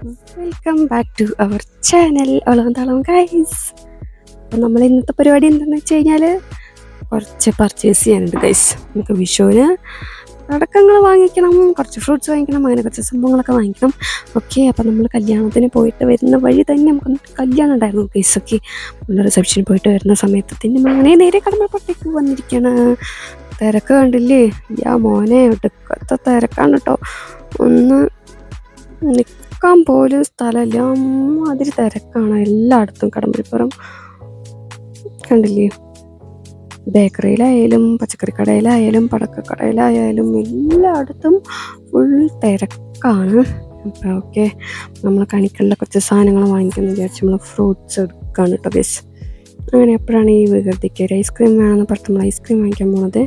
Welcome back to our channel ഒളവന്താളം guys. അപ്പം നമ്മൾ ഇന്നത്തെ പരിപാടി എന്താണെന്ന് വെച്ച് കഴിഞ്ഞാൽ കുറച്ച് പർച്ചേസ് ചെയ്യാനുണ്ട് ഗൈസ്. നമുക്ക് വിഷുവിന് അടക്കങ്ങൾ വാങ്ങിക്കണം, കുറച്ച് ഫ്രൂട്ട്സ് വാങ്ങിക്കണം, അങ്ങനെ കുറച്ച് സംഭവങ്ങളൊക്കെ വാങ്ങിക്കണം. ഓക്കെ, അപ്പം നമ്മൾ കല്യാണത്തിന് പോയിട്ട് വരുന്ന വഴി തന്നെ നമുക്ക് കല്യാണം ഉണ്ടായിരുന്നു ഗൈസ്. ഓക്കെ, നമ്മൾ റിസപ്ഷനിൽ പോയിട്ട് വരുന്ന സമയത്ത് തന്നെ അങ്ങനെ നേരെ കടമ്പപ്പുറത്തേക്ക് വന്നിരിക്കുകയാണ്. തിരക്ക് കണ്ടില്ലേ? മോനെ ഒടുക്കത്തെ തിരക്കാണ് കേട്ടോ. ഒന്ന് നിൽക്കാൻ പോലും സ്ഥലമില്ല, അമ്മാതിരി തിരക്കാണ് എല്ലായിടത്തും. കടമ്പഴിപ്പുറം കണ്ടില്ലേ? ബേക്കറിയിലായാലും പച്ചക്കറി കടയിലായാലും പടക്കക്കടയിലായാലും എല്ലായിടത്തും ഫുൾ തിരക്കാണ്. അപ്പോൾ ഓക്കെ, നമ്മൾ കണിക്കളിലെ കുറച്ച് സാധനങ്ങൾ വാങ്ങിക്കാമെന്ന് വിചാരിച്ച് നമ്മൾ ഫ്രൂട്ട്സ് എടുക്കുകയാണ് കേട്ടോ ഗൈസ്. അങ്ങനെ എപ്പോഴാണ് ഈ വികൃതിക്ക് ഒരു ഐസ്ക്രീം വേണമെന്ന് പറഞ്ഞ് നമ്മൾ ഐസ്ക്രീം വാങ്ങിക്കാൻ പോണത്.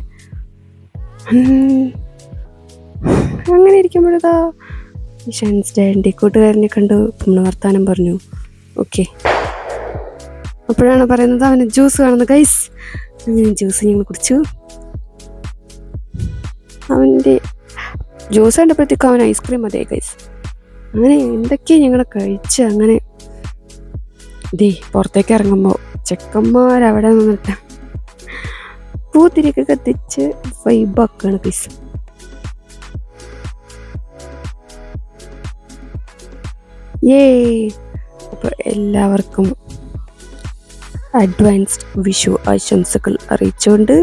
അങ്ങനെ ഇരിക്കുമ്പോഴേതാ ഷൻസ്ഡേ കൂട്ടുകാരനെ കണ്ടു നമ്മൾ വർത്താനം പറഞ്ഞു. ഓക്കെ, അപ്പോഴാണ് പറയുന്നത് അവന് ജ്യൂസ് കാണുന്നത് ഗൈസ്. അങ്ങനെ ജ്യൂസ് ഞങ്ങൾ കുടിച്ചു. അവൻ്റെ ജ്യൂസ് കണ്ടപ്പോഴത്തേക്കും അവൻ ഐസ്ക്രീം മതിയായി ഗൈസ്. അങ്ങനെ എന്തൊക്കെയാണ് ഞങ്ങൾ കഴിച്ച് അങ്ങനെ പുറത്തേക്ക് ഇറങ്ങുമ്പോൾ ചെക്കന്മാരവിടെ നിന്നിട്ട് പൂത്തിരിയൊക്കെ കത്തിച്ച് വൈബാക്കാണ് ഗൈസ്. അപ്പോൾ എല്ലാവർക്കും അഡ്വാൻസ്ഡ് വിഷു ആശംസകൾ അറിയിച്ചുകൊണ്ട്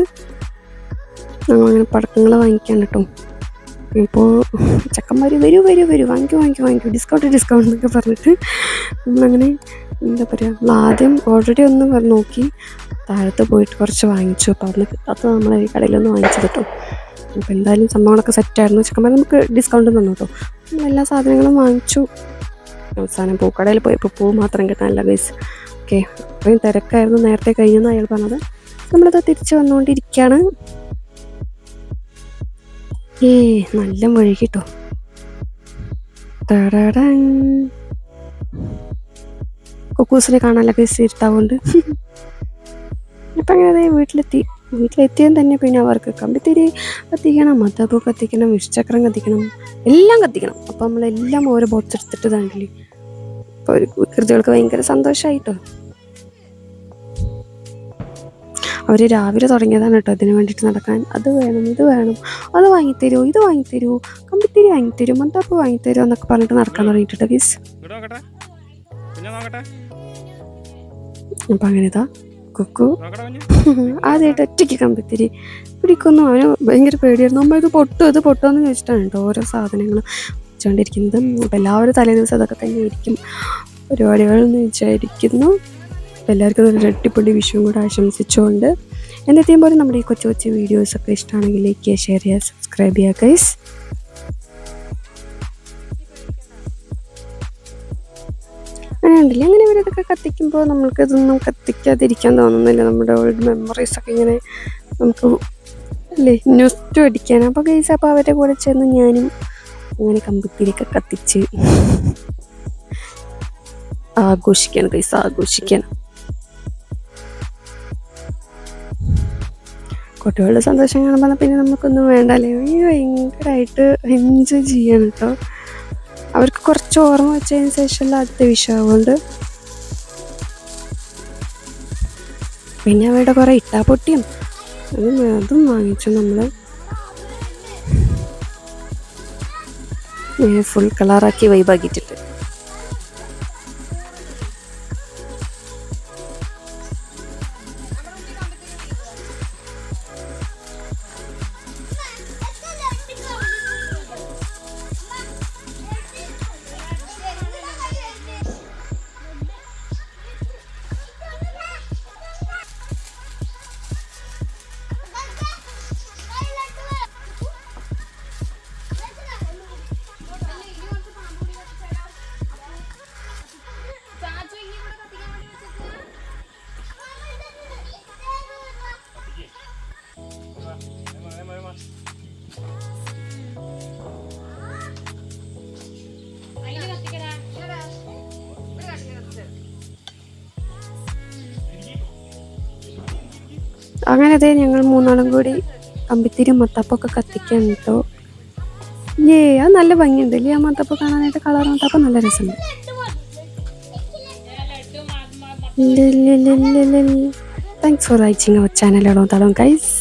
ഞങ്ങളങ്ങനെ പടക്കങ്ങൾ വാങ്ങിക്കാൻ കേട്ടോ. ഇപ്പോൾ ചക്കന്മാർ വരൂ വാങ്ങിക്കൂ ഡിസ്കൗണ്ട് എന്നൊക്കെ പറഞ്ഞിട്ട് നമ്മളങ്ങനെ എന്താ പറയുക, നമ്മൾ ആദ്യം ഓൾറെഡി ഒന്ന് നോക്കി താഴത്ത് പോയിട്ട് കുറച്ച് വാങ്ങിച്ചു. അപ്പോൾ അന്ന് കിട്ടാത്ത നമ്മൾ ഈ കടയിലൊന്ന് വാങ്ങിച്ചു കേട്ടോ. അപ്പോൾ എന്തായാലും സംഭവങ്ങളൊക്കെ സെറ്റായിരുന്നു. ചക്കന്മാർ നമുക്ക് ഡിസ്കൗണ്ട് തന്നു കേട്ടോ. എല്ലാ സാധനങ്ങളും വാങ്ങിച്ചു. അവസാനം പൂക്കടയിൽ പോയപ്പോൾ പൂ മാത്രം കിട്ടാനല്ല ഗൈസ്. ഓക്കെ, അത്രയും തിരക്കായിരുന്നു, നേരത്തെ കഴിഞ്ഞെന്ന് അയാൾ പറഞ്ഞത്. നമ്മളത് തിരിച്ച് വന്നുകൊണ്ടിരിക്കുകയാണ്. നല്ല വഴുകിട്ടോ. കുക്കൂസിനെ കാണാനല്ല ഗൈസ് ഇരുട്ടാവുകൊണ്ട്. അപ്പം അങ്ങനെ വീട്ടിലെത്തിയാൽ തന്നെ പിന്നെ അവർക്ക് കമ്പിത്തിരി കത്തിക്കണം, മദ്ദപ്പൂ കത്തിക്കണം, വിഷുചക്രം കത്തിക്കണം, എല്ലാം കത്തിക്കണം. അപ്പം നമ്മളെല്ലാം ഓരോ ബോക്സ് എടുത്തിട്ട് താണ്ടില്ലേ. അപ്പോൾ ഒരു വികൃതികൾക്ക് ഭയങ്കര സന്തോഷമായിട്ടോ. അവർ രാവിലെ തുടങ്ങിയതാണ് കേട്ടോ ഇതിന് വേണ്ടിയിട്ട് നടക്കാൻ. അത് വേണം, ഇത് വേണം, അത് വാങ്ങിത്തരൂ, ഇത് വാങ്ങിത്തരൂ, കമ്പിത്തിരി വാങ്ങിത്തരൂ, മദ്ദപ്പൂ വാങ്ങിത്തരൂ എന്നൊക്കെ പറഞ്ഞിട്ട് നടക്കാൻ തുടങ്ങിയിട്ടോ ഗീസ്. അപ്പം അങ്ങനെ കുക്കു ആദ്യമായിട്ട് ഒറ്റയ്ക്ക് കമ്പിത്തിരി പിടിക്കുന്നു. അവന് ഭയങ്കര പേടിയായിരുന്നു. നമ്മൾ ഇത് പൊട്ടുമെന്ന് ചോദിച്ചിട്ടാണ് കേട്ടോ ഓരോ സാധനങ്ങൾ വെച്ചുകൊണ്ടിരിക്കുന്നത്. അപ്പം എല്ലാവരും തലേ ദിവസം അതൊക്കെ തന്നെ ആയിരിക്കും പരിപാടികളെന്ന് വിചാരിക്കുന്നു. അപ്പം എല്ലാവർക്കും ഒരു അടിപൊളി വിഷുവും കൂടെ ആശംസിച്ചുകൊണ്ട് എന്നത്തെയും പോലെ നമ്മുടെ ഈ കൊച്ചു വീഡിയോസൊക്കെ ഇഷ്ടമാണെങ്കിൽ ലൈക്ക് ചെയ്യുക, ഷെയർ ചെയ്യുക, സബ്സ്ക്രൈബ് ചെയ്യുക ഗൈസ്. അങ്ങനെ ഉണ്ടല്ലേ, അങ്ങനെ ഇവരിതൊക്കെ കത്തിക്കുമ്പോൾ നമ്മൾക്കിതൊന്നും കത്തിക്കാതിരിക്കാൻ തോന്നുന്നില്ല. നമ്മുടെ ഓൾഡ് മെമ്മറീസൊക്കെ ഇങ്ങനെ നമുക്ക് അല്ലേ ന്യൂസ്റ്റ് അടിക്കാൻ. അപ്പോൾ ഗൈസ്, അപ്പോൾ അവരുടെ കൂടെ ചേർന്ന് ഞാനും അങ്ങനെ കമ്പിത്തിരിയൊക്കെ കത്തിച്ച് ആഘോഷിക്കാൻ ഗൈസ്, ആഘോഷിക്കാൻ. കുട്ടികളുടെ സന്തോഷം കാണുമ്പോൾ പിന്നെ നമുക്കൊന്നും വേണ്ടല്ലേ. ഭയങ്കരമായിട്ട് എൻജോയ് ചെയ്യണം കേട്ടോ. അവർക്ക് കുറച്ച് ഓർമ്മ വെച്ചതിന് ശേഷമുള്ള അടുത്ത വിഷയമുണ്ട്. പിന്നെ അവരുടെ കുറേ ഇട്ടാപ്പൊട്ടിയും അതും വാങ്ങിച്ചു നമ്മൾ. ഫുൾ കളറാക്കി വൈബാക്കിയിട്ടിട്ട് അങ്ങനെ ഞങ്ങൾ മൂന്നാളും കൂടി കമ്പിത്തിരി മത്താപ്പൊക്കെ കത്തിക്കാൻ കേട്ടോ. അത് നല്ല ഭംഗിയുണ്ട് അല്ലേ ആ മത്തപ്പം കാണാനായിട്ട്, കളർ മത്തപ്പം നല്ല രസമുണ്ട്. Thanks for watching our channel എളോന്തളം ഗൈസ്.